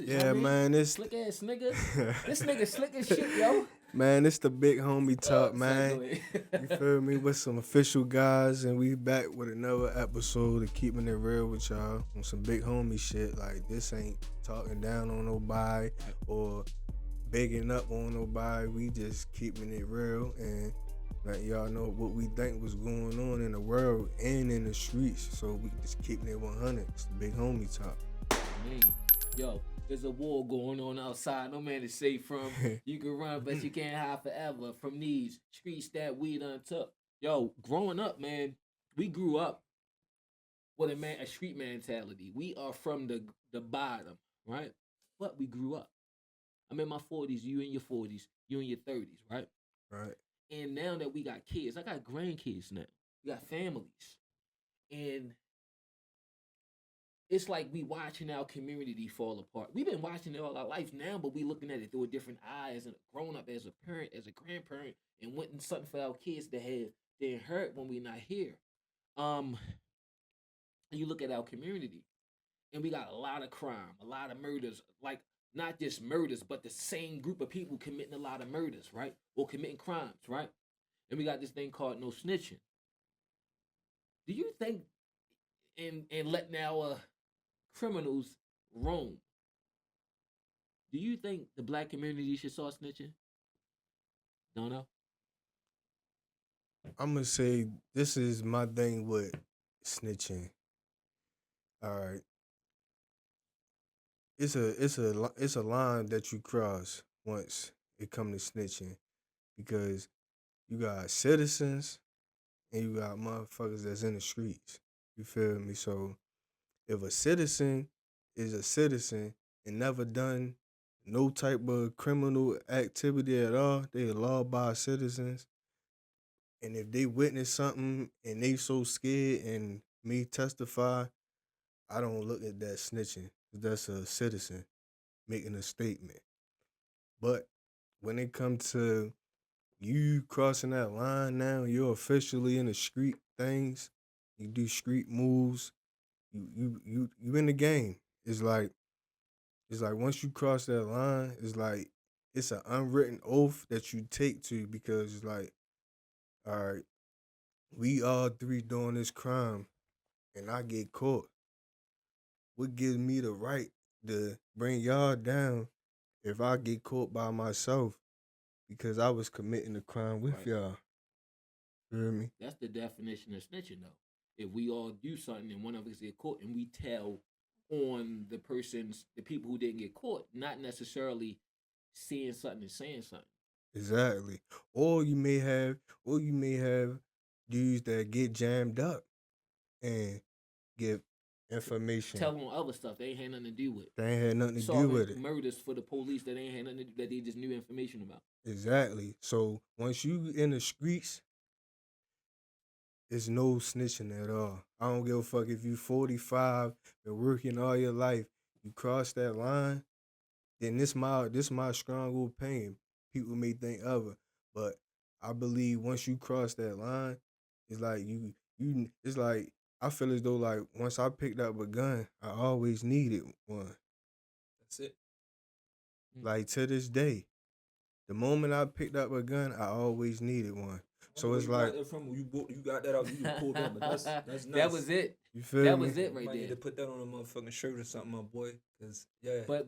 message, Yeah, homie. man, it's Slick ass nigga. This nigga slick as shit, yo. man, it's the big homie talk, Sorry, man. go ahead. You feel me? With some official guys, and we back with another episode of keeping it real with y'all on some big homie shit. Like this ain't talking down on nobody or bigging up on nobody. We just keeping it real and let y'all know what we think was going on in the world and in the streets. So we just keeping it 100. It's the big homie talk. Man, yo, there's a war going on outside. No man is safe from. You can run, but you can't hide forever from these streets that we done took. Yo, growing up, man, we grew up with a street mentality. We are from the bottom, right? But we grew up. I'm in my 40s, you in your 40s, you in your 30s, right? Right. And now that we got kids, I got grandkids now. We got families. And it's like we watching our community fall apart. We've been watching it all our life now, but we looking at it through a different eye as a grown up, as a parent, as a grandparent, and wanting something for our kids to have they inherit when we're not here. Um, you look at our community, and we got a lot of crime, a lot of murders, like not just murders, but the same group of people committing a lot of murders, right? Or committing crimes, right? And we got this thing called no snitching. Do you think in letting our criminals roam, do you think the black community should start snitching? Don't know. I'm gonna say this is my thing with snitching. All right, it's a line that you cross once it come to snitching because you got citizens and you got motherfuckers that's in the streets. You feel me? So if a citizen is a citizen and never done no type of criminal activity at all, they are law-abiding citizens. And if they witness something and they so scared and me testify, I don't look at that snitching. That's a citizen making a statement. But when it comes to you crossing that line now, you're officially in the street things. You do street moves. You in the game. It's like once you cross that line, it's like it's an unwritten oath that you take to because it's like, all right, we all three doing this crime and I get caught. What gives me the right to bring y'all down if I get caught by myself because I was committing the crime with Right. y'all? You hear me? That's the definition of snitching, though. If we all do something and one of us get caught, and we tell on the people who didn't get caught, not necessarily seeing something and saying something. Exactly. Or you may have dudes that get jammed up and give information Tell on other stuff they ain't had nothing to do with. that ain't had nothing to do Solving with it. murders for the police that ain't had nothing to do, that they just knew information about. Exactly. So once you in the streets, it's no snitching at all. I don't give a fuck if you 45 and working all your life. You cross that line, then this my strong opinion. People may think other, but I believe once you cross that line, it's like you it's like I feel as though like once I picked up a gun, I always needed one. That's it. Like to this day, the moment I picked up a gun, I always needed one. So it's you like got that from you got that out. You just pulled that, but that's nice. That was it. you feel That me? was it You right might need there. to put that on a motherfucking shirt or something, my boy. Cause yeah, But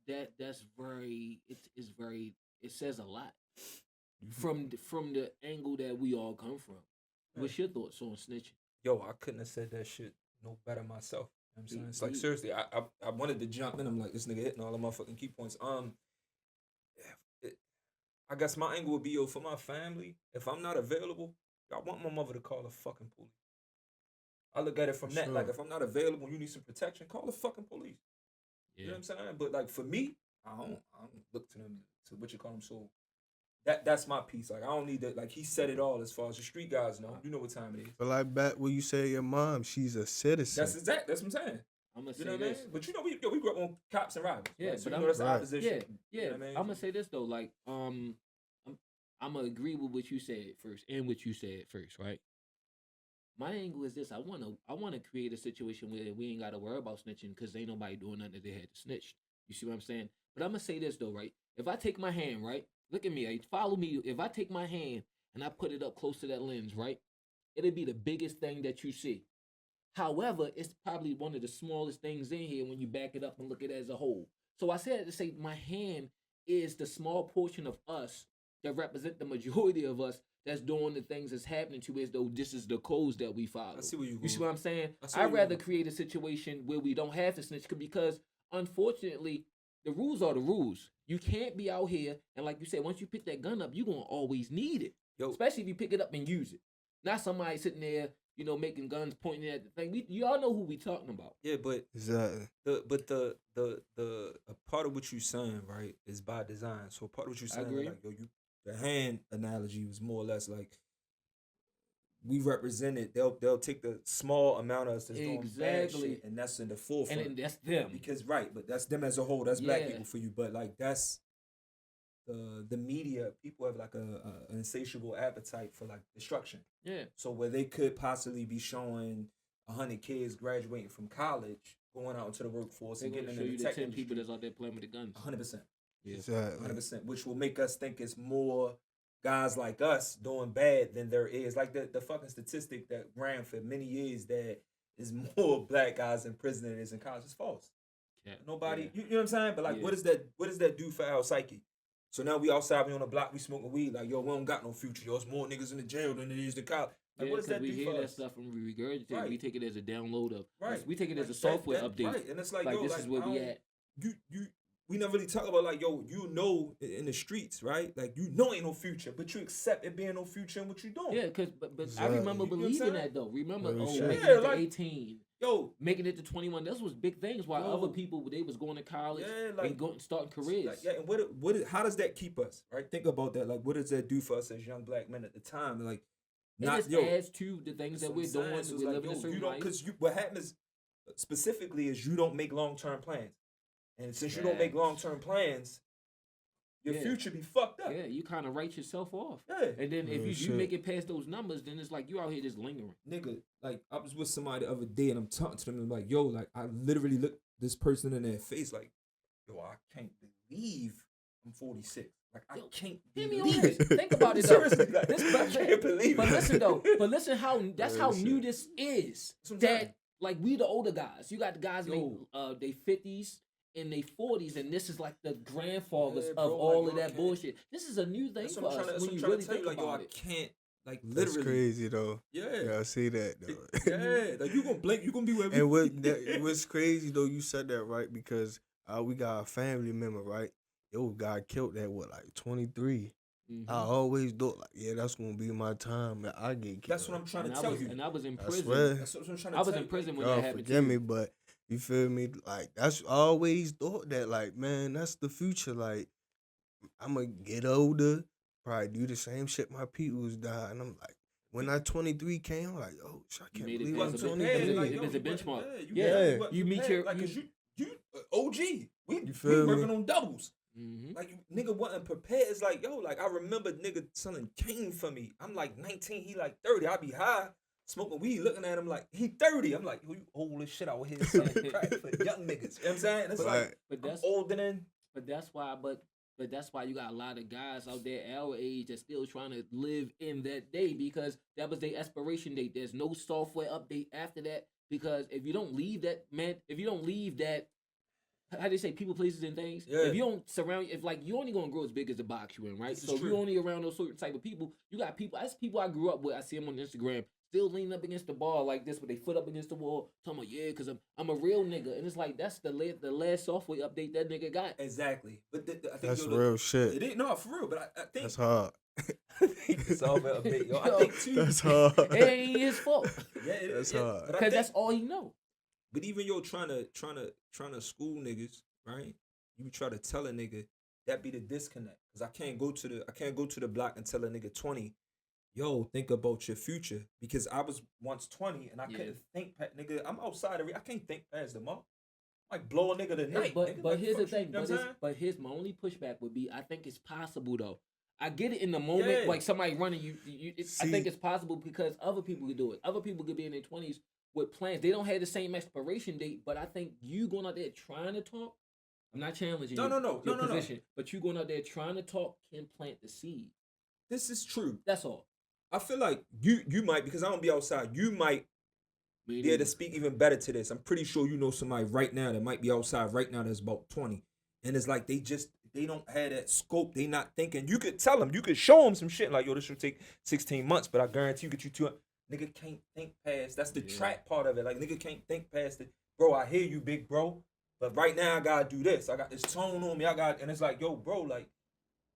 that's very it's very it says a lot from the angle that we all come from. What's your thoughts on snitching? yo, I couldn't have said that shit no better myself. You know what I'm saying? It's like Mm. seriously, I wanted to jump in. I'm like, this nigga hitting all the motherfucking key points. It, I guess my angle would be, yo, for my family, if I'm not available, I want my mother to call the fucking police. I look at it from For that. sure. Like, if I'm not available, you need some protection, call the fucking police. You know Yeah. what I'm saying? But like for me, I don't look to them to what you call them. So that's my piece. Like I don't need that. Like he said it all as far as the street guys know. You know what time it is. But like back when you say your mom, she's a citizen. That's exact. That's what I'm saying. I'm gonna You say know what I mean? this. But you know we grew up on cops and robbers. Yeah, right? So but you I'm know that's the right. opposition. Yeah. You know what I mean? I'm gonna say this though, like, I'm gonna agree with what you said first and what you said first, right? My angle is this: I wanna create a situation where we ain't gotta worry about snitching because ain't nobody doing nothing that they had to snitch. You see what I'm saying? But I'm gonna say this though, right? If I take my hand, right, look at me, follow me. If I take my hand and I put it up close to that lens, right, it'll be the biggest thing that you see. However, it's probably one of the smallest things in here when you back it up and look at it as a whole. So I said to say my hand is the small portion of us that represent the majority of us that's doing the things that's happening to us, though this is the codes that we follow. I see where You see what I'm saying? I see where I'd you rather going. create a situation where we don't have to snitch because unfortunately the rules are the rules. You can't be out here and like you said, once you pick that gun up, you're gonna always need it. Yo, Especially if you pick it up and use it. Not somebody sitting there, making guns pointing at the thing. You all know who we talking about. yeah, but Exactly. the a part of what you saying, right, is by design. So part of what you saying, agree. like, yo, the hand analogy was more or less like we represented. They'll take the small amount of us that's doing bad Exactly. shit, and that's in the forefront. And then that's them. Because right, but that's them as a whole. That's black Yeah. people for you. But like that's the media. People have like an insatiable appetite for like destruction. Yeah. So where they could possibly be showing 100 kids graduating from college, going out into the workforce They're and gonna getting show into you the the tech 10 industry. people that's out there playing with the guns. 100%. Yeah. Exactly. 100%, which will make us think it's more guys like us doing bad than there is. Like the fucking statistic that ran for many years that is more black guys in prison than it is in college is false. Yeah. Nobody, Yeah. you know what I'm saying? But like, Yeah. what does that do for our psyche? So now we outside, we on the block, we smoking weed. Like, yo, we don't got no future. Yo, it's more niggas in the jail than it is the college. Like, Yeah, what does that we do hear for that us? stuff and we regurgitate it. Right. We take it as a download of. Right. We take it as a Like, software that- update. Right, and it's like, Like yo, this like, is where I we don't- at. we never really talk about like, yo, in the streets, right? Like, ain't no future, but you accept it being no future in what you doing. Yeah, but I Exactly. remember You know what I'm believing saying? that though. Remember, Real shit. making Yeah, it to like- 18, Yo, making it to 21. Those was big things. While Yo. other people they was going to college yeah, like, and going starting careers. like, yeah, and how does that keep us, right? Think about that. Like, what does that do for us as young black men at the time? Like, It not just yo, adds to the things that's that what we're I'm saying. doing. So it's We're like, living a yo, certain you don't, life. because what happens specifically is you don't make long term plans, and since you don't make Facts. long term plans, your Yeah. future be fucked up. Yeah, you kind of write yourself off. Yeah. And then if Real you shit. make it past those numbers, then it's like you out here just lingering. Nigga, like I was with somebody the other day and I'm talking to them and I'm like, yo, like I literally looked this person in their face like, yo, I can't believe I'm 46. Like I Yo, can't Hear me on believe this. it. Think about it though. Seriously, like, This, I can't believe but it. listen though. But listen how that's Real how shit. new this is. That's what I'm That saying. like we the older guys. You got the guys in Yo. they 50s and they 40s, and this is like the grandfathers Yeah, of bro, all like, of yo, I that can't- bullshit. This is a new thing That's for what I'm us trying to, when you tell really you. think Like, yo, about I it. can't, like That's literally. crazy though. Yeah. Yeah, I see that though. Yeah. Like you gonna blink, you gonna be where And what's crazy though, you said that right because we got a family member, right? Yo, got killed at what, like 23. Mhm. I always thought like, yeah, that's gonna be my time that I get killed. That's what I'm trying And to I tell was, you. and I was in I prison. swear. That's what I'm trying to I was tell in you. prison when God that happened. forgive too. me, but you feel me? Like that's I always thought that, like, man, that's the future. Like, I'ma get older, probably do the same shit my people's died. And I'm like, when I 23 came, I'm like, oh, shit, I You can't made it believe past I'm the wasn't bench- 23. it was yo, a you benchmark. wasn't- Yeah. wasn't You meet prepared. your- like, 'cause you OG. We feel me? working on doubles. Mhm. Like nigga wasn't prepared. It's like, yo, like I remember nigga selling cane for me. I'm like 19, he like 30. I be high, smoking weed, looking at him like he 30. I'm like, yo, you old as shit out here selling crack for young niggas. You know what I'm saying? And it's But, like But I'm that's older than But that's why, but that's why you got a lot of guys out there our age that's still trying to live in that day because that was their expiration date. There's no software update after that because if you don't leave that, man, if you don't leave that, how they say people, places, and things. Yeah. If you don't surround, if like you only gonna grow as big as the box you in, right? This is So if you true. only around those certain type of people, you got people. That's people I grew up with. I see them on Instagram. Still leaning up against the bar like this with their foot up against the wall, talking about yeah, cause I'm a real nigga, and it's like that's the last software update that nigga got. exactly. But I think That's yo, real It shit. ain't no for real, but I think That's hard. I think it's all about update, yo. I Yo, think too. That's hard. It ain't his fault Yeah, it That's is. Yeah. hard. But I because think, that's all he know. but even yo trying to school niggas, right? You try to tell a nigga that be the disconnect. Cause I can't go to the block and tell a nigga 20, yo, think about your future. Because I was once 20 and I Yeah. couldn't think nigga, I'm outside I can't think past the month. Like blow a nigga tonight. But nigga. but Like, here's the fuck you, thing. you know But what I'm saying? here's my only pushback would be I think it's possible though. I get it in the moment, Yeah. like somebody running you. I think See- it's possible because other people could do it. Other people could be in their 20s with plans. They don't have the same expiration date, but I think you going out there trying to talk, I'm not challenging No, you, no, no, your no, no, no. position, but you going out there trying to talk can plant the seed. This is true. That's all. I feel like you might, because I don't be outside, you might Me be able to neither. speak even better to this. I'm pretty sure you know somebody right now that might be outside right now that's about 20. And it's like they don't have that scope. They not thinking. You could tell them, you could show them some shit like, yo, this should take 16 months, but I guarantee you get you 200. Nigga can't think past. That's the trap part of it. Like, nigga can't think past it. Bro, I hear you, big bro. But right now I gotta do this. I got this tone on me. And it's like, yo, bro, like,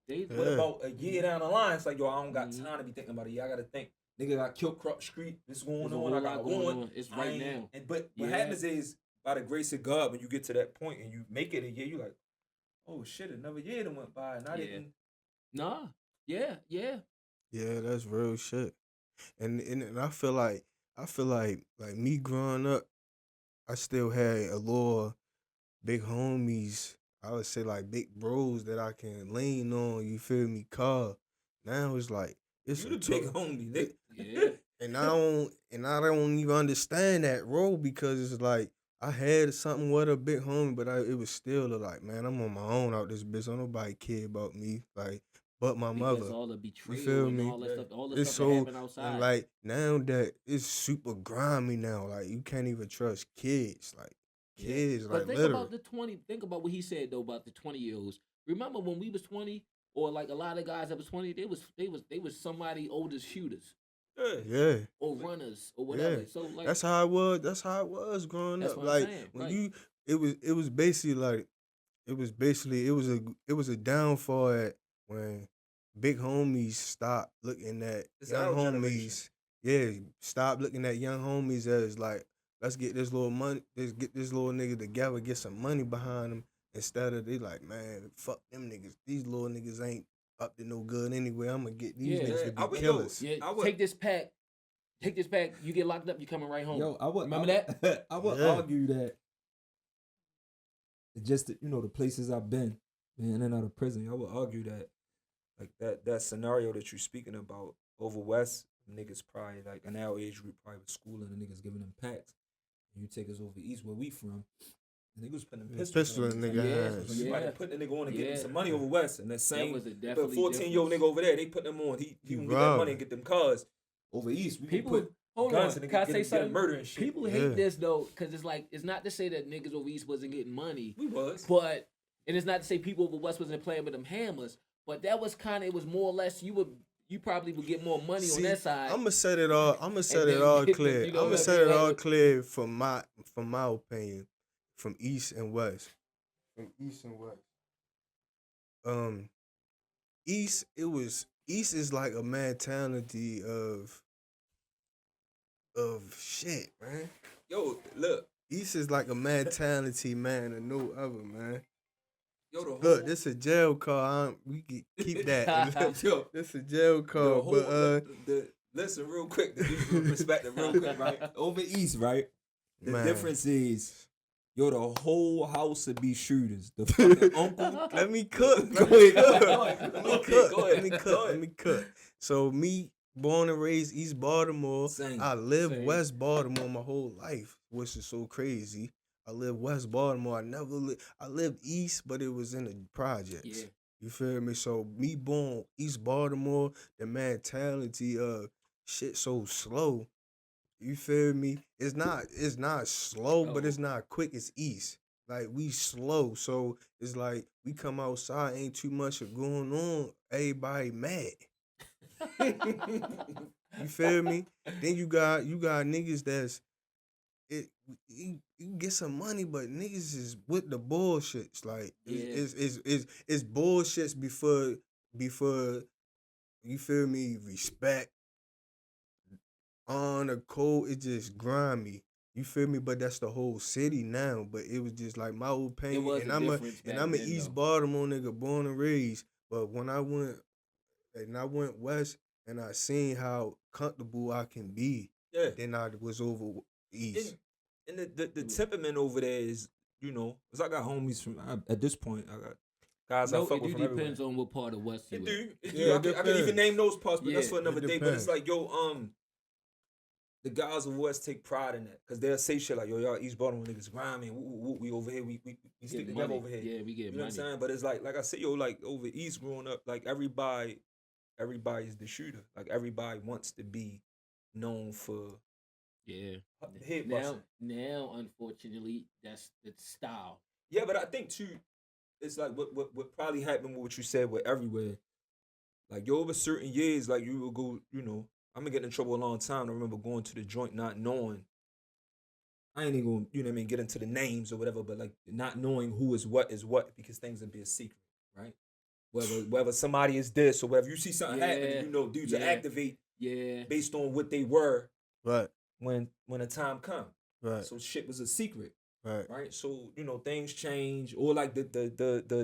what about a year down the line? It's like, yo, I don't got time to be thinking about it. I gotta think. Nigga got killed Crop Street. This going on. I got one. It's right now. But what happens is, by the grace of God, when you get to that point and you make it a year, you like, oh shit, another year that went by and I didn't. Nah. Yeah. Yeah, that's real shit. And I feel like me growing up, I still had a little big homies. I would say like big bros that I can lean on. You feel me? Now it's like it's You the big homie, nigga. Yeah. and I don't even understand that role because it's like I had something with a big homie, but it was still like, man, I'm on my own out this bitch. Don't nobody care about me, like, but my Because mother. all the betrayal feel and me? all that stuff, all the It's stuff that happened outside. And like now that it's super grimy now, like you can't even trust kids, like kids, But like think literally. about the 20. Think about what he said though about the 20-year-olds. Remember when we was 20, or like a lot of guys that was 20, they was somebody older shooters Yeah. or runners or whatever. Yeah. So like That's how it was. That's how it was growing That's up. what I'm Like saying, when right. it was basically like it was a downfall at when big homies stopped looking at It's young our homies. generation. Yeah, stop looking at young homies as like, let's get this little money, let's get this little nigga together, get some money behind him. Instead of they like, man, fuck them niggas. These little niggas ain't up to no good anyway. I'm gonna get these Yeah. niggas to I be would- killers. yeah, I would- take this pack. Take this pack. You get locked up. You coming right home. Yo, Remember that? I would Yeah. argue that just the places I've been in and out of prison. I would argue that, like that scenario that you're speaking about over West, niggas probably like in our age group probably was schooling the niggas giving them packs. And you take us over East where we from, the niggas was putting them pistols Pistol in them. nigga Yeah. hands. So you might have put the nigga on and get him Yeah. some money over West. And that That same was a but definitely 14-year-old nigga over there, they put them on. He You can get that robbed. money and get them cars. Over East, we People, can put hold guns on. and Can I get say them something? murder and shit. People Yeah. hate this though, because it's like it's not to say that niggas over East wasn't getting money, We was. but and it's not to say people over West wasn't playing with them hammers, but that was kind of, it was more or less you probably would get more money on that side. I'm gonna set it all. I'm gonna set then it all get the- clear. you know I'm gonna what I set mean? it all Like- clear from my opinion, from East and West. From East and West. East is like a mentality of shit, man. Yo, look. East is like a mentality, man, and no other, man. Yo, the whole, Look, this a jail call. We can keep that. yo, This a jail the call, whole, but listen real quick, to give you perspective real quick, right? Over East, right? The man. difference is, the whole house would be shooters. The fucking uncle. Let me cook. Go ahead, Let me cook. So me, born and raised East Baltimore. Same. I lived Same. West Baltimore my whole life, which is so crazy. I lived West Baltimore. I lived East, but it was in the projects. Yeah. You feel me? So me born East Baltimore, the mentality of shit so slow. You feel me? It's not slow, but it's not quick. It's East. Like we slow. So it's like we come outside, ain't too much going on. Everybody mad. You feel me? Then you got niggas that's you get some money, but niggas is with the bullshits. Like it's bullshits before you feel me, respect, honor, code. It's just grimy. You feel me? But that's the whole city now. But it was just like my opinion. was And a I'm difference back an then, East though. Baltimore nigga, born and raised. But when I went west and I seen how comfortable I can be, Yeah. then I was over east. And the temperament over there is, because I got homies from, at this point, I got guys I No, fuck it with do from everywhere. depends on what part of West you It in. do. It do. Yeah, I it can even depends. name those parts, but that's Yeah, for another it day. But it's depends. like, yo, the guys of West take pride in that because they'll say shit like, yo, y'all East Baltimore niggas grimy, we over here, we stick Get together money. over here. Yeah, we get You know what I'm money. saying? But it's like I said, yo, like over East growing up, like everybody's the shooter. Like everybody wants to be known for Yeah. head busting. Now, unfortunately, that's the style. Yeah, but I think too, it's like what probably happened with what you said with everywhere. Like yo, over certain years, like you will go, you know, I'm gonna get in trouble a long time. I remember going to the joint not knowing. I ain't even gonna, you know what I mean, get into the names or whatever, but like not knowing who is what because things would be a secret, right? Whether somebody is this or whether you see something happening, you know, dudes will activate based on what they were Right. when the time come. Right. So shit was a secret. Right. Right, so you know things change, or like the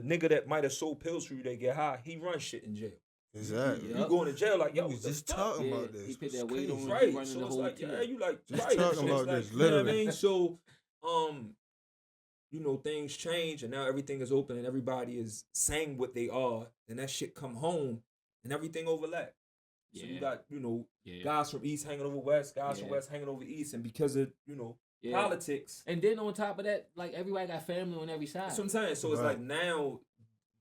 nigga that might have sold pills for you that get high, he runs shit in jail. Exactly. Yep. You going to jail like yo, We was what the just fuck? talking Yeah, about this. he put It's that weight on crazy. him. Right, running so the it's whole like team. yeah, you like Just right. talking so about it's like, this, you know what I literally. mean? So you know things change and now everything is open and everybody is saying what they are, and that shit come home and everything overlap. So you got you know guys from East hanging over West, guys from West hanging over East, and because of you know politics. And then on top of that, like everybody got family on every side. That's what I'm saying. So it's Right. like now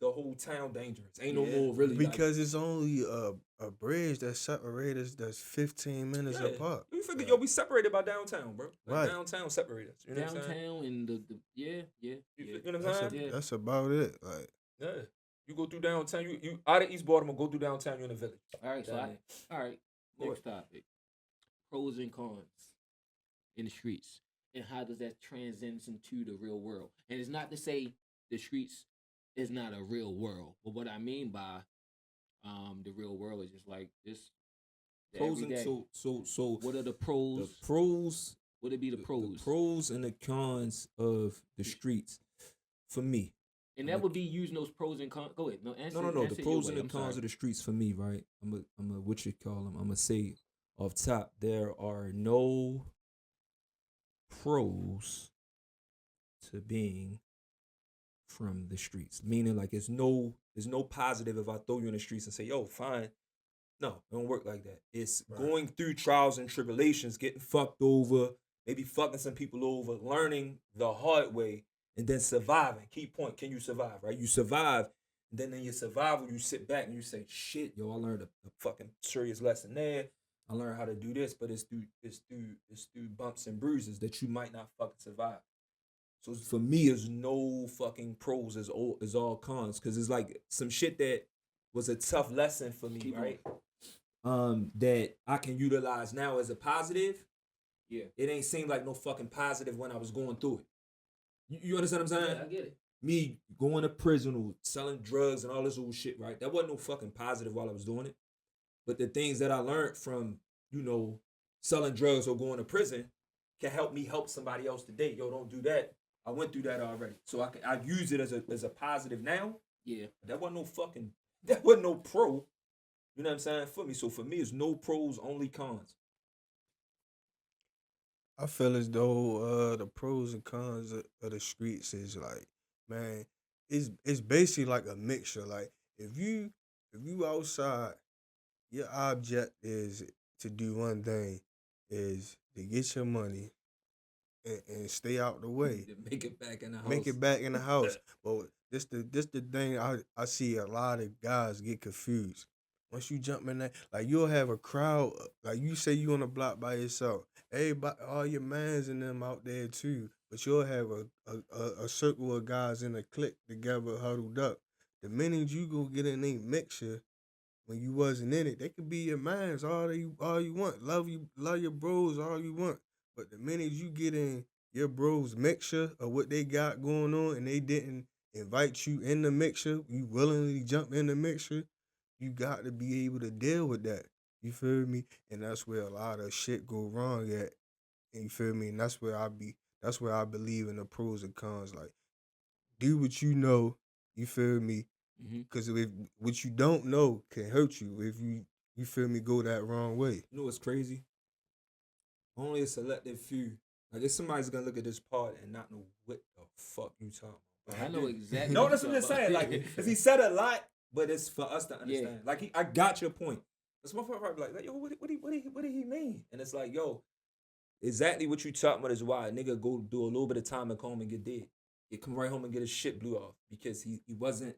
the whole town dangerous. Ain't no more really Because it's only a bridge that separates us that's 15 minutes apart. You forget, yo, we separated by downtown, bro. Like Right. Downtown separated us. You know what I'm saying? Downtown and the You know what I'm That's, saying? that's about it. Like, Yeah. You go through downtown. You out of East Baltimore, go through downtown. You're in the village. All right, so Down all right. Go Next topic: pros and cons in the streets, and how does that transcend into the real world? And it's not to say the streets is not a real world, but what I mean by the real world is just like this. Pros and so What are the pros? the pros. Would it be the pros? The pros and the cons of the streets for me. And that would be using those pros and cons. Go ahead. No, answer. No. answer The your pros way. and the I'm cons sorry. of the streets for me, right? I'm a what you call them. I'm gonna say off top. There are no pros to being from the streets. Meaning, like, there's no positive if I throw you in the streets and say, "Yo, fine." No, it don't work like that. It's going through trials and tribulations, getting fucked over, maybe fucking some people over, learning the hard way, and then surviving. Key point, can you survive, right? You survive, and then in your survival, you sit back and you say, shit, yo, I learned a fucking serious lesson there. I learned how to do this, but it's through bumps and bruises that you might not fucking survive. So for me, it's no fucking pros, it's all cons. Cause it's like some shit that was a tough lesson for me, right? That I can utilize now as a positive. Yeah. It ain't seemed like no fucking positive when I was going through it. You understand what I'm saying? Yeah, I get it. Me going to prison or selling drugs and all this old shit, right? That wasn't no fucking positive while I was doing it. But the things that I learned from, you know, selling drugs or going to prison can help me help somebody else today. Yo, don't do that. I went through that already. So I use it as a positive now. Yeah. That wasn't no pro. You know what I'm saying? For me. So for me, it's no pros, only cons. I feel as though the pros and cons of the streets is like, man, it's basically like a mixture. Like if you outside, your object is to do one thing, is to get your money and stay out the way. Make it back in the house. Make it back in the house. But this the thing I see a lot of guys get confused. Once you jump in there, like you'll have a crowd, like you say you on the block by yourself. Everybody, all your mans and them out there too. But you'll have a circle of guys in a clique together huddled up. The minute you go get in a mixture, when you wasn't in it, they could be your mans all you want. Love your bros all you want. But the minute you get in your bros mixture of what they got going on and they didn't invite you in the mixture, you willingly jump in the mixture, you got to be able to deal with that. You feel me? And that's where a lot of shit go wrong at. And you feel me? And that's where I believe in the pros and cons. Like, do what you know, you feel me? Because if what you don't know can hurt you if you feel me, go that wrong way. You know what's crazy? Only a selective few. Like, if somebody's gonna look at this part and not know what the fuck you talking about. I know exactly. No, what that's you're what I'm talking saying. about. Like, because he said a lot, but it's for us to understand. Like, I got your point. This motherfucker probably like, yo, what did he mean? And it's like, yo, exactly what you talking about is why a nigga go do a little bit of time and come home and get dead. He come right home and get his shit blew off because he wasn't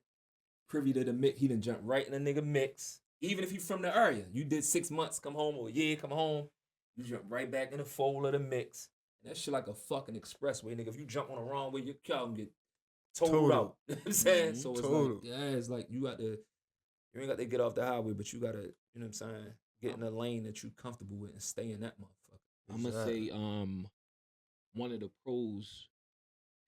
privy to the mix. He done jump right in the nigga mix. Even if you from the area, you did 6 months, come home, or a year, come home, you jump right back in the fold of the mix. And that shit like a fucking expressway, nigga. If you jump on the wrong way, your car can get totaled Total. out. You know what I'm saying? Mhm. So it's Total. like, yeah, it's like you ain't got to get off the highway, but you got to, you know what I'm saying, get in a lane that you comfortable with and stay in that motherfucker. I'm gonna Exactly. say one of the pros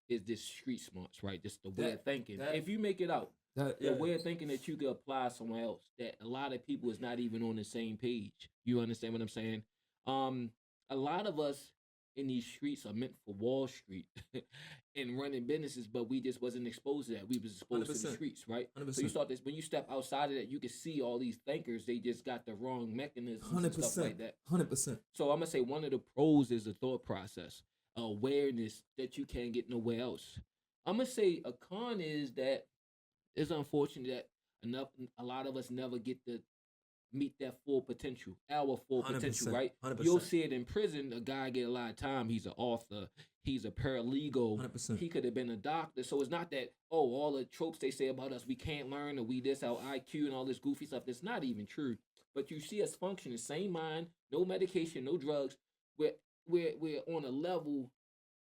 is this street smarts, right? Just the way That- of thinking. that- If you make it out, That, the way of thinking that you could apply somewhere else, that a lot of people is not even on the same page. You understand what I'm saying? A lot of us in these streets are meant for Wall Street and running businesses, but we just wasn't exposed to that. We was exposed to the 100%. streets, right? So 100%. you start this when you step outside of that, you can see all these thinkers. They just got the wrong mechanisms and stuff like 100%. that. 100%. So I'm gonna say one of the pros is the thought process, awareness that you can't get nowhere else. I'm gonna say a con is that it's unfortunate that a lot of us never get to meet that full potential, our full potential, 100%, right? 100%. You'll see it in prison. A guy get a lot of time. He's an author. He's a paralegal. 100%. He could have been a doctor. So it's not that all the tropes they say about us we can't learn or we this our IQ and all this goofy stuff. That's not even true. But you see us functioning, same mind, no medication, no drugs. We're on a level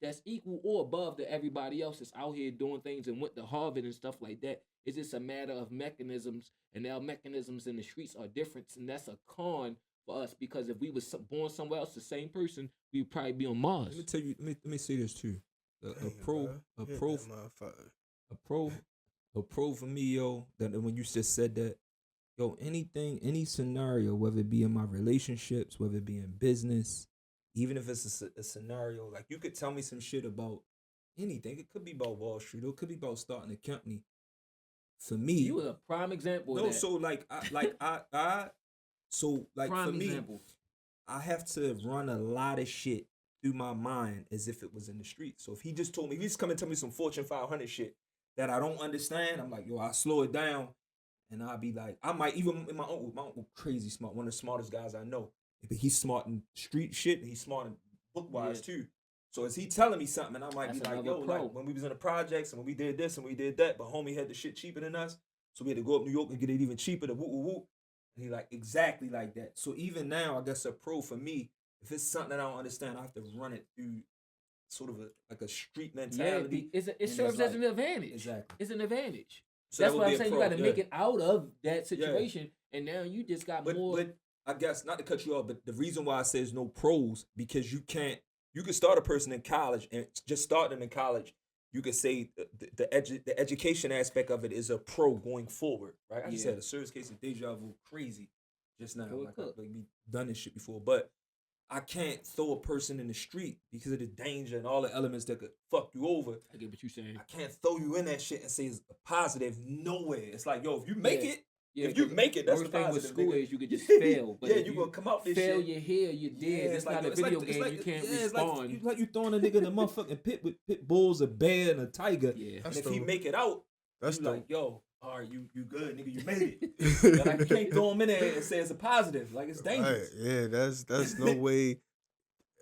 that's equal or above to everybody else that's out here doing things and went to Harvard and stuff like that. It's just a matter of mechanisms, and our mechanisms in the streets are different, and that's a con for us because if we was born somewhere else, the same person, we'd probably be on Mars. Let me tell you. Let me say this too. A Dang, pro, bro. a Hit pro, that motherfucker. a pro for me, yo. That when you just said that, yo, anything, any scenario, whether it be in my relationships, whether it be in business, even if it's a scenario, like you could tell me some shit about anything. It could be about Wall Street, or it could be about starting a company. For me, You was a prime example. no. of that. So Prime for me, example. I have to run a lot of shit through my mind as if it was in the street. So if he just told me, if he's come and tell me some Fortune 500 shit that I don't understand, I'm like, yo, I slow it down, and I'll be like, I might even in my uncle crazy smart, one of the smartest guys I know. But he's smart in street shit, and he's smart in book wise too. So is he telling me something, and I might That's be like, another yo, pro. like when we was in the projects and when we did this and we did that, but homie had the shit cheaper than us, so we had to go up New York and get it even cheaper. The whoop whoop whoop. And he like exactly like that. So even now, I guess a pro for me, if it's something that I don't understand, I have to run it through sort of a street Yeah, mentality. it and serves it's as an like- advantage. Exactly. It's an advantage. So That's that would what be I'm a saying. pro, You got to make yeah. it out of that situation, and now you just got more. But I guess not to cut you off, but the reason why I say there's no pros because you can start a person in college and just start them in college. You could say the education aspect of it is a pro going forward, right? I just Yeah. had a serious case of deja vu, crazy, just now. Go Like cook. we done this shit before, but I can't throw a person in the street because of the danger and all the elements that could fuck you over. I get what you're saying. I can't throw you in that shit and say it's a positive nowhere. It's like, yo, if you make Yeah. it, Yeah, if you 'cause make it, that's worst the thing positive. with school nigga. is you could just fail. But yeah, if you gonna come out this fail, shit. you're here, you're dead. Yeah, it's not a it's video it's game. You can't yeah, it's respawn. like you throwing a nigga in the motherfucking pit with pit bulls, a bear, and a tiger. Yeah. And That's if he dope. make it out, That's you dope. like, yo, all right, you good, nigga, you made it. But like, you can't throw him in there and say it's a positive. Like, it's dangerous. Right, yeah, that's no way.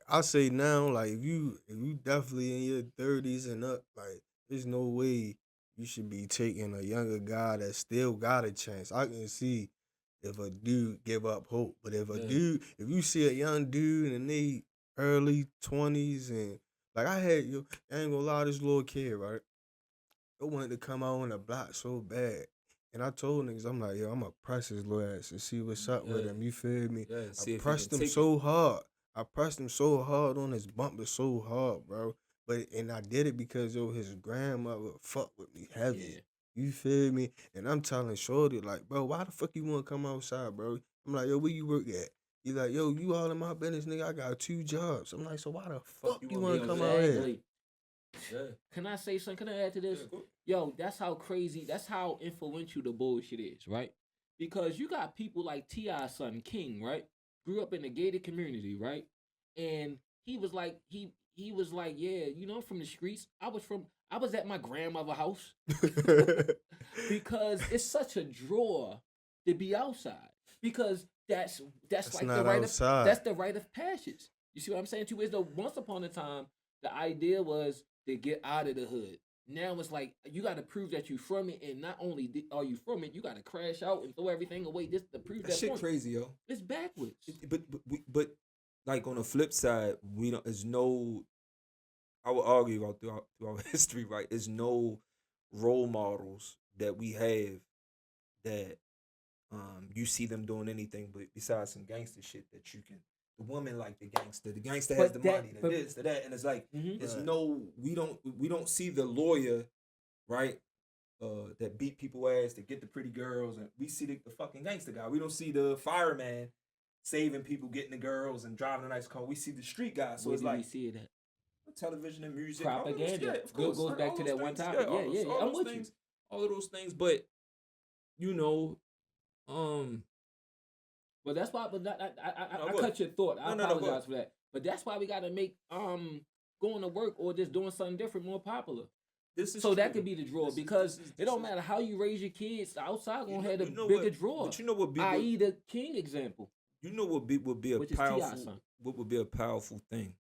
I say now, like if you definitely in your 30s and up, like there's no way you should be taking a younger guy that still got a chance. I can see if a dude give up hope, but if if you see a young dude in they early 20s and like I ain't gonna lie, this little kid, right? I wanted to come out on the block so bad. And I told niggas, I'm like, yo, I'm gonna press his little ass and see what's up with Yeah. him. You feel me? Yeah, see I if he pressed can him take so hard. I pressed him so hard on his bumper so hard, bro. And I did it because yo, his grandmother fuck with me heavy. Yeah. You feel me? And I'm telling Shorty, like, bro, why the fuck you wanna come outside, bro? I'm like, yo, where you work at? He like, yo, you all in my business, nigga. I got 2 jobs. I'm like, so why the fuck you wanna be come on out here? Exactly. Yeah. Can I say something? Can I add to this? Yeah, go. Yo, that's how crazy, that's how influential the bullshit is, right? Because you got people like T.I.'s son, King, right? Grew up in a gated community, right? And he was like, he was like, yeah, you know, I'm from the streets. I was at my grandmother's house because it's such a draw to be outside. Because that's like the not rite outside. of that's the rite of passage. You see what I'm saying? Too is though once upon a time the idea was to get out of the hood. Now it's like you got to prove that you from it, and not only are you from it, you got to crash out and throw everything away just to prove That that shit point. crazy, yo. It's backwards. But like on the flip side, we don't. There's no. I would argue about throughout history, right? There's no role models that we have that you see them doing anything but besides some gangster shit that you can. The woman like the gangster has But the that- money, the but- this, the that, and it's like Mhm. there's Right. no. We don't see the lawyer, right? That beat people ass to get the pretty girls, and we see the fucking gangster guy. We don't see the fireman saving people, getting the girls, and driving a nice car. We see the street guy. So Where it's do we like see it at? television and music, all of those- Propaganda. yeah, of course, Goes all back to those that one things, topic. all Yeah, those- yeah, all I'm those with you. things, all of those things. But you know, But that's why. But I No, I go cut your thought. I No, go apologize ahead. for that. But that's why we got to make going to work or just doing something different more popular. this is So that true. could be the draw This is- because this is- it don't this is- matter how you raise your kids. The outside You gonna know- have the you know bigger what- draw. But you know what? I.e. the King example. You know what would be a Which is T.I. powerful son. what would be a powerful thing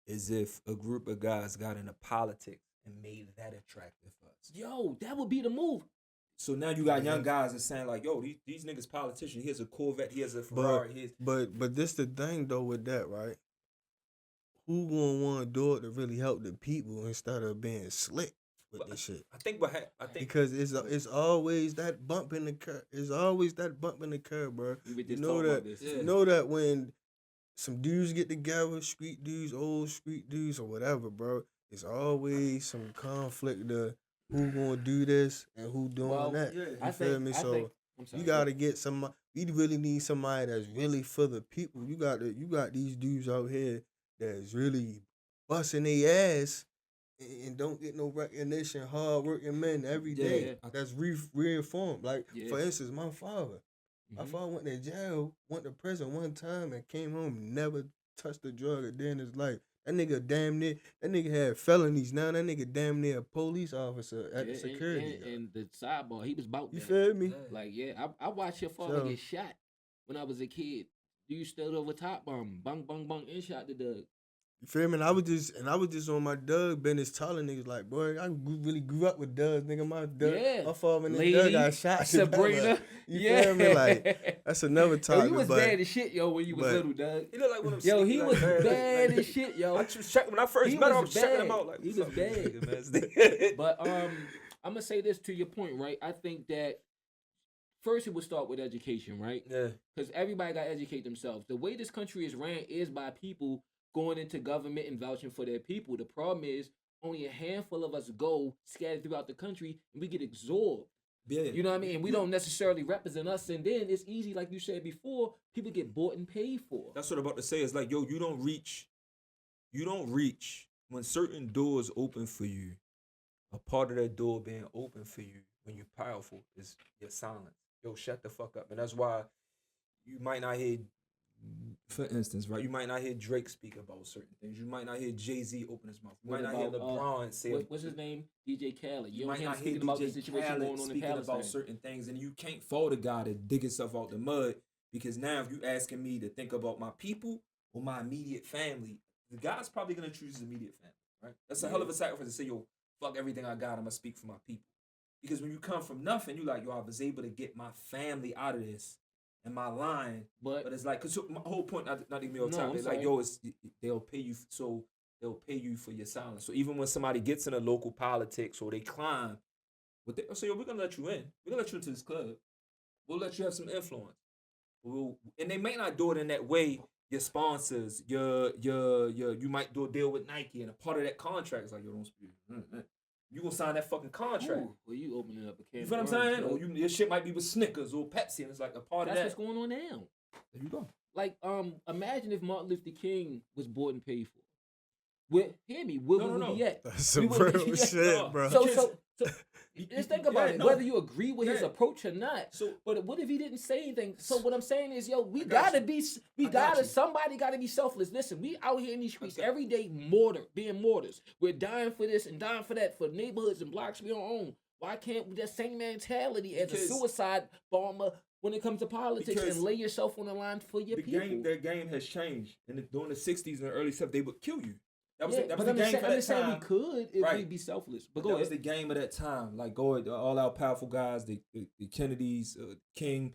is if a group of guys got into politics and made that attractive for us. Yo, that would be the move. So now you got Yeah. young guys that's saying like, yo, these niggas politicians. Here's a Corvette. Here's a Ferrari. Here's But this the thing though with that, right? Who gonna want to do it to really help the people instead of being slick with But this shit? I think Because it's always that bump in the curb. It's always that bump in the curb, bro. We were You just know talking about that. this. Yeah. You know that when some dudes get together, street dudes, old street dudes, or whatever, bro, it's always some conflict of who gonna do this and who doing Well, that. yeah. You I feel think. me? I So think. I'm sorry. you gotta get some. You really need somebody that's really for the people. You got these dudes out here that's really busting their ass and don't get no recognition. Hard working men every Yeah, day. yeah. That's reinformed. Like Yeah. for instance, my father. My Mhm. father went to jail, went to prison one time, and came home, never touched a drug a day in his life. That nigga had felonies. Now that nigga damn near a police officer at Yeah, the security. and the sidebar, he was about you that. feel me? Yeah. Like, yeah, I watched your father So- get shot when I was a kid. You stood over top bomb, bang, bang, bang, and shot the Doug. You feel me? And I was just on my Doug business telling niggas like, boy, I really grew up with Doug, nigga. Yeah. My father and Lady, Doug got shot. together. Sabrina. You yeah. feel me? Like that's another Yo, topic. you was but bad as shit, yo, when you was but- little, Doug. He looked like one of them. Yo, sneaky, he like, was bad, bad like- as shit, yo. I just checked when I first He met him. I was was checking him bad. out. Like, He what's was up, bad. nigga, man? But I'm gonna say this to your point, right? I think that first it would start with education, right? Yeah. Because everybody got to educate themselves. The way this country is ran is by people going into government and vouching for their people. The problem is only a handful of us go scattered throughout the country and we get absorbed. Yeah. You know what I mean? And we don't necessarily represent us. And then it's easy, like you said before, people get bought and paid for. That's what I'm about to say. It's like, yo, you don't reach when certain doors open for you. A part of that door being open for you when you're powerful is your silence. Yo, shut the fuck up. And that's why you might not hear, for instance, right? You might not hear Drake speak about certain things. You might not hear Jay-Z open his mouth. You What might not hear about, LeBron say. What's his name? DJ Khaled. You You might don't hear him not hear speaking about the DJ situation Khaled going on in speaking about Palestine. certain things, and you can't fault a guy to dig himself out the mud because now if you asking me to think about my people or my immediate family, the guy's probably gonna choose his immediate family, right? That's a hell of a sacrifice to say, yo, fuck everything I got, I'm gonna speak for my people. Because when you come from nothing, you like, yo, I was able to get my family out of this and my line. But it's like, cause my whole point, not even on No, top, I'm it's like, sorry. yo, they'll pay you, so they'll pay you for your silence. So even when somebody gets into local politics or they climb, what they say, yo, we're gonna let you in. We're gonna let you into this club. We'll let you have some influence. And they may not do it in that way. Your sponsors, you might do a deal with Nike, and a part of that contract is like, yo, don't speak. You gonna sign that fucking contract. Ooh, well, you opening up a can. You feel what I'm saying? Or your shit might be with Snickers or Pepsi, and it's like a part That's of what's that. going on now. There you go. Like, imagine if Martin Luther King was bought and paid for. Where would we be at? That's some We wouldn't- real yeah. shit, bro. So just think about it. no. Whether you agree with his Yeah. approach or not. So But what if he didn't say anything? So what I'm saying is, yo, we I got gotta you. be, I got you. somebody gotta be selfless. Listen, we out here in these streets Okay. every day, being mortars. We're dying for this and dying for that, for neighborhoods and blocks we don't own. Why can't that same mentality as a Because- suicide bomber when it comes to politics Because and lay yourself on the line for your people. Their game has changed. And during the 60s and early stuff, they would kill you. That was Yeah, that was but the I'm game just for I'm that just saying we time. could if Right. we be selfless. But That go was ahead. the game of that time. Like, go ahead, all out powerful guys, the Kennedys, King,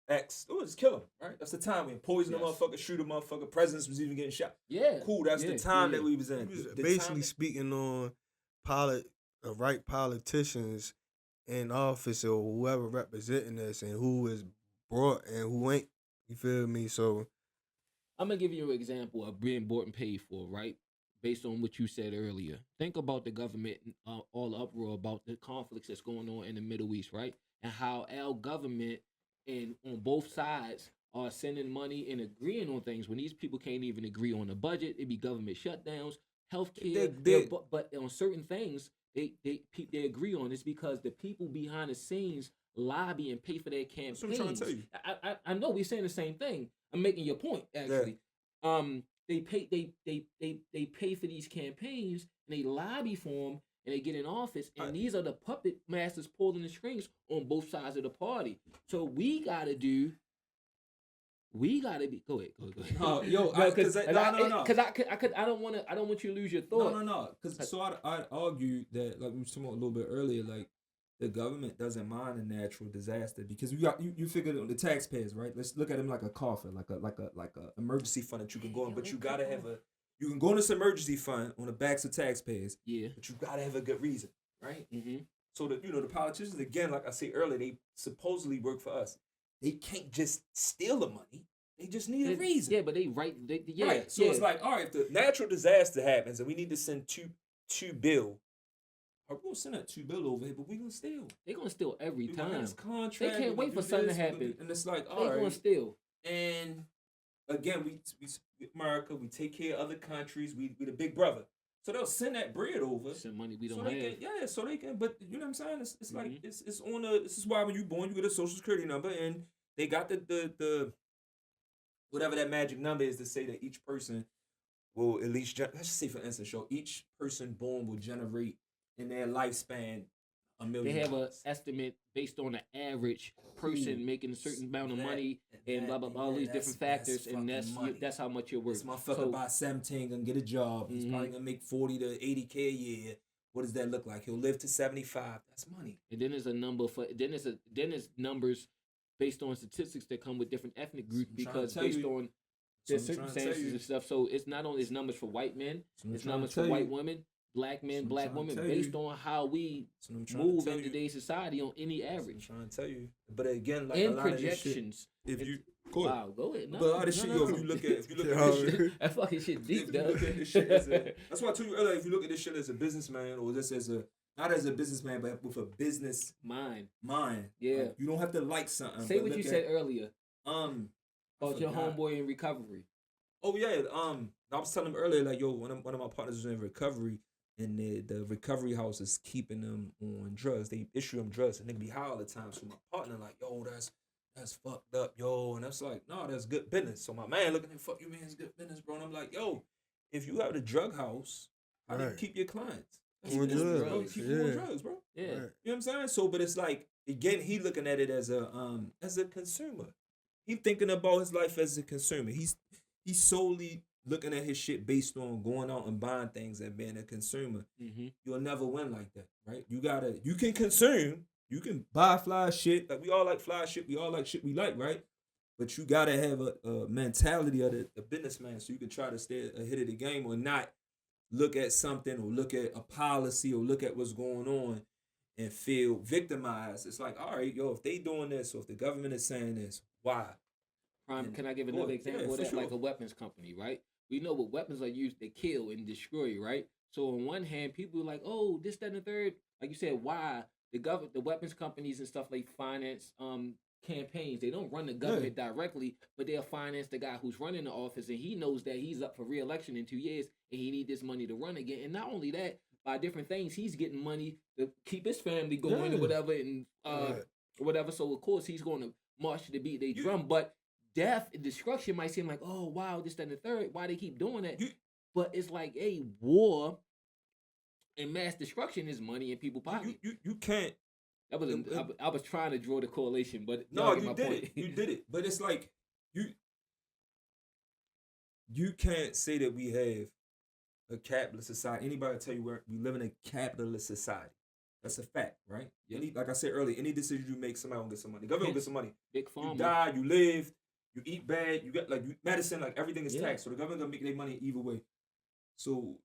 X. Oh, just kill them, right? That's the time when poison a Yes. motherfucker, shoot a motherfucker, presidents was even getting shot. Yeah. Cool, that's Yeah, the time yeah. that we was in. He was The basically time speaking on the right politicians in office or whoever representing us and who is brought and who ain't. You feel me? So I'm gonna give you an example of being bought and paid for, right? Based on what you said earlier. Think about the government, all the uproar about the conflicts that's going on in the Middle East, right? And how our government and on both sides are sending money and agreeing on things when these people can't even agree on the budget. It be government shutdowns, healthcare, but on certain things they agree on. It's because the people behind the scenes lobby and pay for their campaigns. That's what I'm trying to tell you. I know we're saying the same thing. I'm making your point actually. They pay for these campaigns and they lobby for them and they get in office and these are the puppet masters pulling the strings on both sides of the party. So we gotta be. Go ahead. No, yo, No, because I don't want you to lose your thought. No. Because so I'd argue that, like we were talking about a little bit earlier, like the government doesn't mind a natural disaster because you figured it on the taxpayers, right? Let's look at them like a coffin, like a emergency fund that you can go in, but you gotta have you can go in this emergency fund on the backs of taxpayers, Yeah. but you gotta have a good reason, right? Mm-hmm. So the politicians, again, like I said earlier, they supposedly work for us. They can't just steal the money. They just need a reason. Yeah, but they right. Right. So it's like, all right, if the natural disaster happens and we need to send two bill, we're gonna send that $2 billion over here, but we gonna steal. They're gonna steal every We gonna have time. this contract, They can't we wait gonna for do something this, to we gonna happen. do- And it's like, They're all gonna right. steal. And again, we America, we take care of other countries. We the big brother. So they'll send that bread over. Some money we So don't they have. can, so they can, but you know what I'm saying? It's like Mhm. it's on a. This is why when you born, you get a social security number, and they got the whatever that magic number is to say that each person will at least let's just say for instance, each person born will generate in their lifespan $1 million. They have an estimate based on the average person making a certain amount of money and blah blah blah, all these different factors, and that's how much you're worth. This motherfucker by 17 gonna get a job. He's probably gonna make 40 to 80K a year. What does that look like? He'll live to 75. That's money. And then there's a number for then there's numbers based on statistics that come with different ethnic groups I'm trying to because tell based you. on That's their what I'm trying to tell circumstances you. and stuff. So it's not only it's numbers for white men, That's what I'm it's trying to numbers for tell white you. women, black men, That's what black I'm trying women, to tell based you. on how we That's what I'm trying to move tell in you. today's society on any That's what I'm average. trying to tell you. But again, like a And lot of this shit, projections. if you It's- go ahead. Wow, go ahead. But a lot of shit, yo, if you look at this shit, that fucking shit deep, if you though. look at this shit that's why I told you earlier, if you look at this shit as a businessman or just as not as a businessman, but with a business Mine. mind. Yeah. Like, you don't have to like something. Say but what you look said at, earlier I about your forgot. homeboy in recovery. Oh yeah, I was telling him earlier, like, yo, one of my partners was in recovery, and the recovery house is keeping them on drugs. They issue them drugs, and they be high all the time. So my partner like, yo, that's fucked up, yo, and that's like, no, that's good business. So my man looking at, fuck you, man, it's good business, bro. And I'm like, yo, if you have the drug house, how do you Right. keep your clients? That's On business, bro. You drugs, keep them on yeah. drugs, bro. Yeah. Right. You know what I'm saying? So, but it's like, again, he looking at it as a consumer. He thinking about his life as a consumer. He's solely looking at his shit based on going out and buying things and being a consumer. Mm-hmm. You'll never win like that, right? You can consume, you can buy fly shit. Like we all like fly shit, we all like shit we like, right? But you gotta have a mentality of the businessman so you can try to stay ahead of the game or not look at something or look at a policy or look at what's going on and feel victimized. It's like, all right, yo, if they doing this or if the government is saying this, why? And Can I give go another ahead. example Yeah, of for that? sure. Like a weapons company, right? We know what weapons are used to kill and destroy, right? So on one hand, people are like, oh, this, that, and the third. Like you said, why? The weapons companies and stuff like finance campaigns. They don't run the government directly, but they'll finance the guy who's running the office, and he knows that he's up for re-election in 2 years, and he need this money to run again. And not only that, by different things, he's getting money to keep his family going or Yeah. whatever, and Right. whatever. So of course he's going to march to the beat they drum, but death and destruction might seem like, oh wow, this, that, and the third. Why they keep doing that? But it's like a war and mass destruction is money in people's pockets. You can't That was I was trying to draw the correlation, but No, y'all get you my did point. it. You did it. But it's like you can't say that we have a capitalist society. Anybody tell you we live in a capitalist society? That's a fact, right? Yep. Like I said earlier, any decision you make, somebody will get some money. Government will get some money. Big Pharma. You die, you live, you eat bad, you get medicine, like everything is Yeah. taxed. So the government gonna make their money either way. So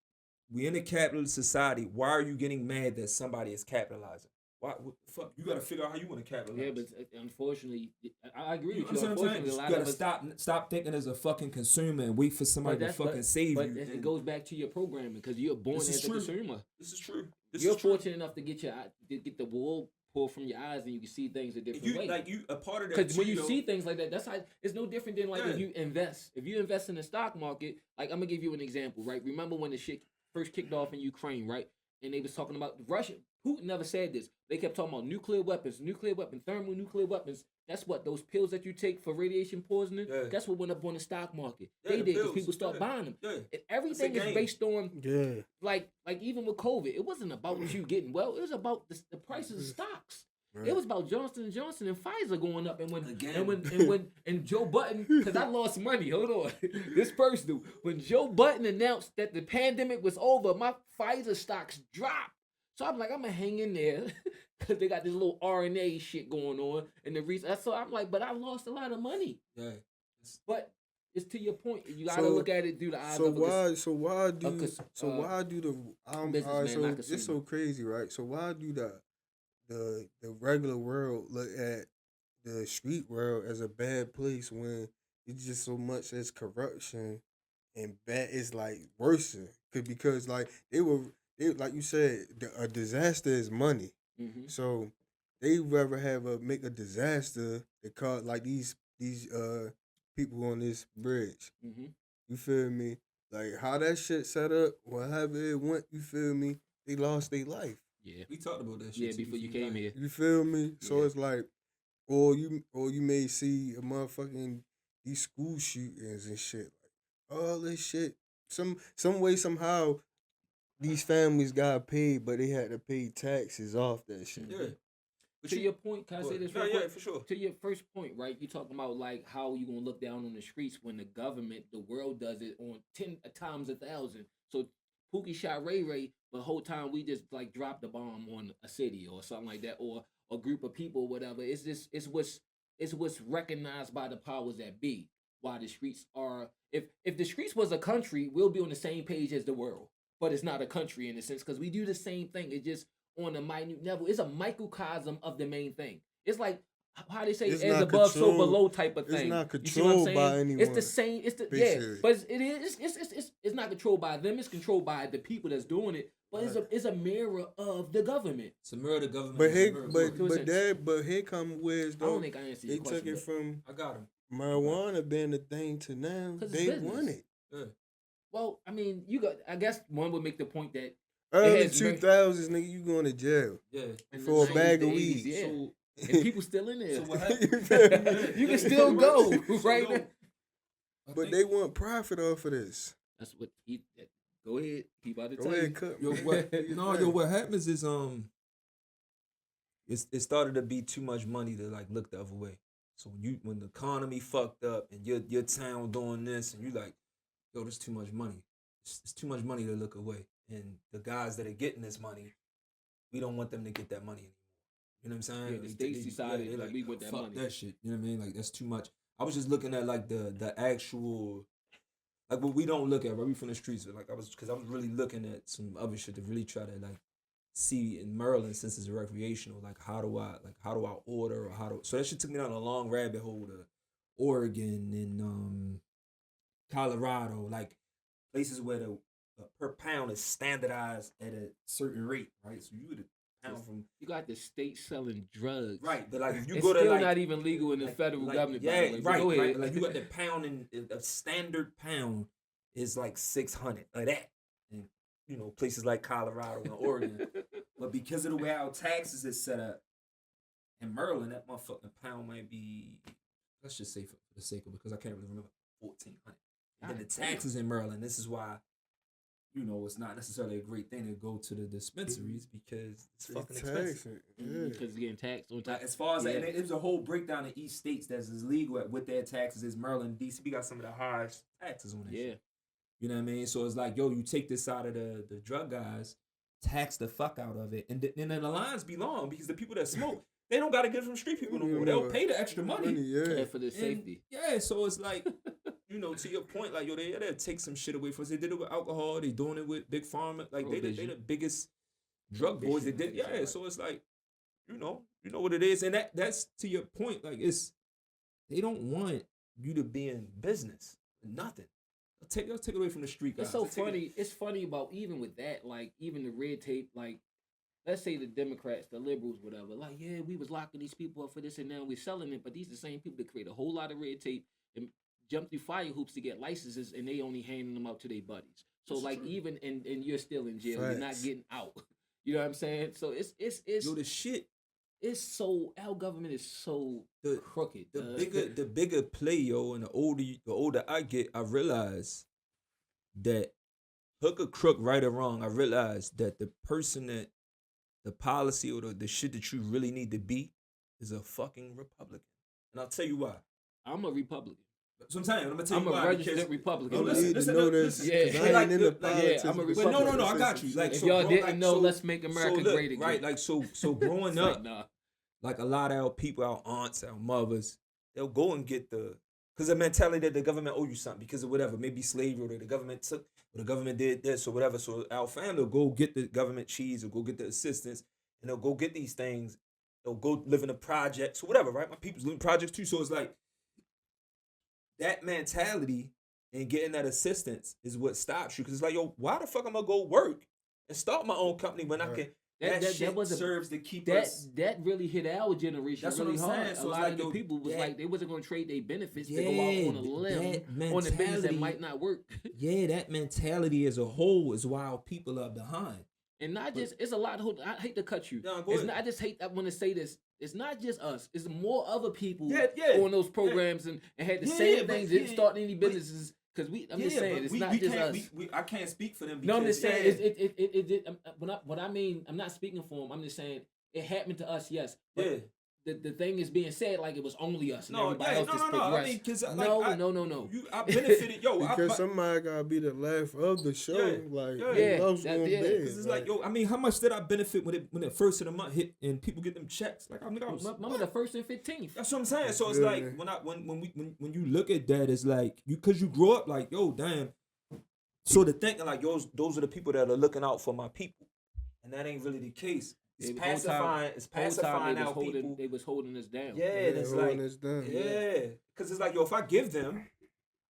we in a capitalist society. Why are you getting mad that somebody is capitalizing? Why? What the fuck? You gotta figure out how you want to capitalize. Yeah, but unfortunately, I agree You with you. understand what I'm saying? Unfortunately, a You lot gotta of us. stop thinking as a fucking consumer and wait for somebody to fucking save but you. it goes back to your programming because you're born This is as a true. consumer. This is true. You're fortunate enough to get the wool pulled from your eyes and you can see things a different way. A part of that. Because when you too, see things like that, that's how it's no different than like if you invest. If you invest in the stock market, like I'm gonna give you an example, right? Remember when the shit first kicked off in Ukraine, right? And they was talking about Russia. Putin never said this. They kept talking about nuclear weapons, thermonuclear weapons. That's what those pills that you take for radiation poisoning. Yeah. That's what went up on the stock market. Yeah, They the did because pills, people start buying them. Yeah. And everything It's a is game. based on Yeah. like even with COVID, it wasn't about you getting well. It was about the prices of stocks. Right. It was about Johnson & Johnson and Pfizer going up, and Again. when Joe Button, because I lost money. Hold on, this personal. When Joe Button announced that the pandemic was over, my Pfizer stocks dropped. So I'm like, I'm gonna hang in there because they got this little RNA shit going on, and the reason. So I'm like, but I lost a lot of money. Yeah. But it's to your point. You gotta So- look at it through the eyes So of a why do businessman, all right, not so consumer. it's so crazy, right? So why do the regular world look at the street world as a bad place when it's just so much as corruption and bad? It's like worsen because like they like you said, a disaster is money. Mhm. So they rather make a disaster that cause like these people on this bridge. Mhm. You feel me? Like how that shit set up, whatever it went, you feel me? They lost their life. Yeah. We talked about that shit. Yeah. too Before you before came got here. You feel me? So Yeah. it's like, or you may see a motherfucking these school shootings and shit. Like all this shit. Some way, somehow these families got paid, but they had to pay taxes off that shit. Yeah. But To your point, can I say this real quick? for sure. To your first point, right? You talking about like how you gonna look down on the streets when the government, the world does it on 10 times 1,000. So Pookie shot Ray Ray, but the whole time we just like dropped a bomb on a city or something like that, or a group of people, or whatever. It's what's recognized by the powers that be. Why the streets are if the streets was a country, we'll be on the same page as the world. But it's not a country in a sense because we do the same thing. It's just on a minute level. It's a microcosm of the main thing. It's like how they say It's as not above, so controlled- below type of it's thing. not You see what I'm controlled by saying? It's anyone, the same. It's the basically. but it's not controlled by them. It's controlled by the people that's doing it. But it's a mirror of the government. It's a mirror of the government. But it's a here, mirror of but work. but here come where's I don't though think I answered they your took question. it from I got him. marijuana being the thing to now 'Cause it's they business. won it. Yeah. Well, I mean, I guess one would make the point that Early has mer- 2000s, nigga, you going to jail Yeah. in the for a 90s, bag the of 80s, weed. yeah, So, and people still in there. so what happened? You feel me? You can still go So, right yo, now. I But think- they want profit off of this. That's what he. Go ahead. He about to Go tell ahead, you. cut. Yo, man. what? Do your No, thing. yo, what happens is it started to be too much money to like look the other way. So when the economy fucked up and your town doing this and you like, yo, there's too much money. It's too much money to look away. And the guys that are getting this money, we don't want them to get that money anymore. You know what I'm saying? Yeah, the states decided they that we want that fuck money. that shit. You know what I mean? Like that's too much. I was just looking at like the actual, like what we don't look at, right? We from the streets. Like I was really looking at some other shit to really try to like see in Maryland, since it's recreational, like how do I order, or so that shit took me down a long rabbit hole to Oregon and Colorado, like places where the per pound is standardized at a certain rate, right? So you would pound from You got the state selling drugs. right, but like if you It's go to still like not even legal in the like- federal like, government. yeah, by the way, but right, go right. ahead. Like you got the pound in a standard pound is like 600, like that. And you know, places like Colorado and Oregon. But because of the way our taxes is set up in Maryland, that motherfucking pound might be, let's just say for the sake of, because I can't really remember, 1,400. And then the God damn. taxes in Maryland, this is why you know, it's not necessarily a great thing to go to the dispensaries because it's fucking It's expensive. taxing. because Yeah. it's getting taxed on top. Like, as far as Yeah. and it was a whole breakdown in each states that's legal with their taxes. Is Maryland, DC, we got some of the highest taxes on that. Yeah, shit. You know what I mean? So it's like, yo, you take this side of the drug guys, tax the fuck out of it, and then the lines be long because the people that smoke, they don't gotta get it from street people no more. They'll pay the extra money. Yeah. for the And, safety. yeah, so it's like, you know, to your point, like, yo, they'll take some shit away from us. They did it with alcohol. They doing it with Big Pharma. Like, they the biggest drug boys. They did, yeah. So it's like, you know what it is, and that's to your point. Like, they don't want you to be in business. Nothing. They'll take it away from the street guys. It's so They'll take funny. It's funny about even with that, like even the red tape, like let's say the Democrats, the liberals, whatever, like, yeah, we was locking these people up for this and now we're selling it, but these the same people that create a whole lot of red tape and jump through fire hoops to get licenses and they only handing them out to their buddies. So That's like true. even and you're still in jail, you're not Facts. getting out. You know what I'm saying? So it's Yo, the shit. it's so our government is so The- crooked. The bigger play, yo, and the older I get, I realize that hook or crook, right or wrong, I realize that the person that the policy or the shit that you really need to be is a fucking Republican. And I'll tell you why. I'm a Republican. So I'm telling you, I'm gonna tell I'm you a why. registered because- Republican. Yo, You listen, need to listen, know listen. this. Yeah. 'cause Yeah, I ain't like, in the like, yeah, politics. I'm a but- Republican. But no, I got you. Like, If so y'all bro, didn't like, know, so- let's make America so look, great again. right? Like so growing It's up, like, nah. like a lot of our people, our aunts, our mothers, they'll go and get because the mentality that the government owe you something because of whatever, maybe slavery or the government took, or the government did this or whatever. So our family will go get the government cheese or go get the assistance, and they'll go get these things. They'll go live in the projects or whatever, right? My people's living in projects too. So it's like that mentality and getting that assistance is what stops you. Because it's like, yo, why the fuck I'm gonna go work and start my own company when I Right. can? That- That, that shit was a- serves to keep That us. really hit our generation That's what really I'm hard. saying. So a it's lot like, of the yo, people was that- like they wasn't gonna trade their benefits to go out on a limb that on the things that mentality- might not work. Yeah, that mentality as a whole is why our people are behind. And not just it's a lot of I hate to cut you. No, go It's ahead. not, I just hate I want to say this. It's not just us. It's more other people Yeah, yeah, on those programs and had the Yeah, same but things, yeah, didn't start any but- businesses. Because I'm just saying, but it's we, not we just can't, us. I can't speak for them. No, I'm because, just saying, yeah, what I mean, I'm not speaking for them. I'm just saying it happened to us, yes. But yeah. the thing is being said like it was only us and No, everybody yeah, else no, just no, no. I progressed. mean, because like, no. I benefited, yo. Because somebody gotta be the laugh of the show. Yeah, Like, yeah. Yeah, love's that- going yeah. bad. Because it's like, yo, I mean, how much did I benefit when the first of the month hit and people get them checks? Like, I mean, I was, Remember the 1st and 15th. that's what I'm saying. So it's Yeah, like man. when you look at that, it's like because you grow up like, yo, damn. So the thinking like, yo, those are the people that are looking out for my people, and that ain't really the case. It's Whole time- pacifying. It's Whole time pacifying our people. they was holding us down. Yeah, and it's holding like, us down. yeah, because it's like, yo, if I give them,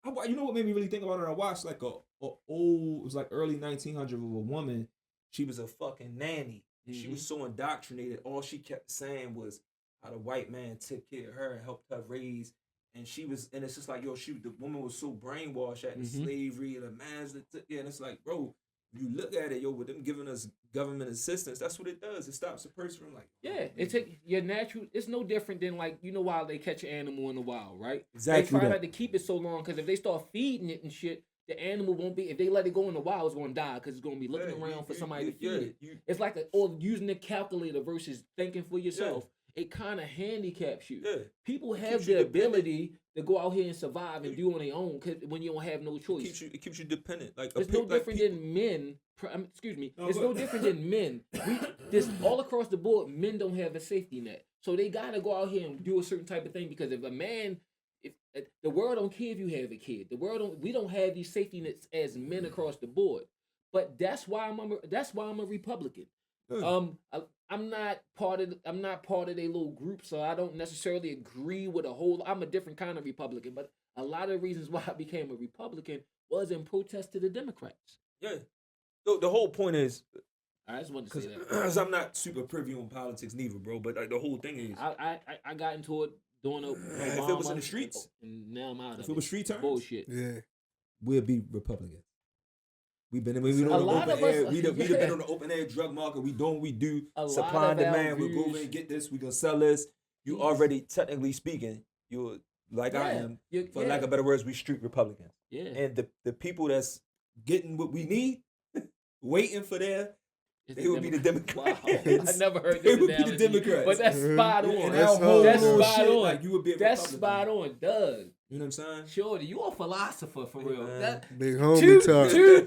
you know what made me really think about it? I watched like a old, it was like early 1900 of a woman. She was a fucking nanny. And she was so indoctrinated. All she kept saying was how the white man took care of her and helped her raise. And she was, and it's just like, yo, the woman was so brainwashed at the slavery and the man's that took care. And it's like, bro, you look at it, yo, with them giving us government assistance, that's what it does. It stops a person from like, Yeah, it take your natural. It's no different than like why they catch an animal in the wild, right? Exactly They try that. not to keep it so long because if they start feeding it and shit, the animal won't be. If they let it go in the wild, it's gonna die because it's gonna be looking around for somebody to feed it. It's like or using the calculator versus thinking for yourself. It kind of handicaps you. Yeah. People It have keeps you the dependent. ability to go out here and survive and do on their own when you don't have no choice. It keeps you dependent. Like It's no different than men. Excuse me. No, It's go no ahead. different than men. This all across the board. Men don't have a safety net, so they gotta go out here and do a certain type of thing. Because if a man, if the world don't care if you have a kid, we don't have these safety nets as men across the board. But that's why I'm a Republican. I'm not part of their little group, so I don't necessarily agree with a whole. I'm a different kind of Republican, but a lot of the reasons why I became a Republican was in protest to the Democrats. Yeah. The whole point is, I just wanted to say that. because I'm not super privy on politics neither, bro. But like the whole thing is, I got into it doing if it was in the streets, and now I'm out of if it was street terms, bullshit. Yeah. we'll be Republicans. We've been on A the lot open of us- air. We've yeah. been on the open air drug market. We doing what we do. A lot Supply and of our demand. We'll go views- in and get this. We gonna sell this. You already, technically speaking, you're like I am. For lack of better words, we street Republicans. Yeah. And the people that's getting what we need, waiting for their. It's They would be the Democrats. Wow. I never heard They this would be the analogy, Democrats. but that's spot on. And That's our whole hard, That's though. spot shit, on. like you would be a That's Republican. spot on, Doug. You know what I'm saying? Shorty, you a philosopher for real. man. That, Big homie two, talk. two,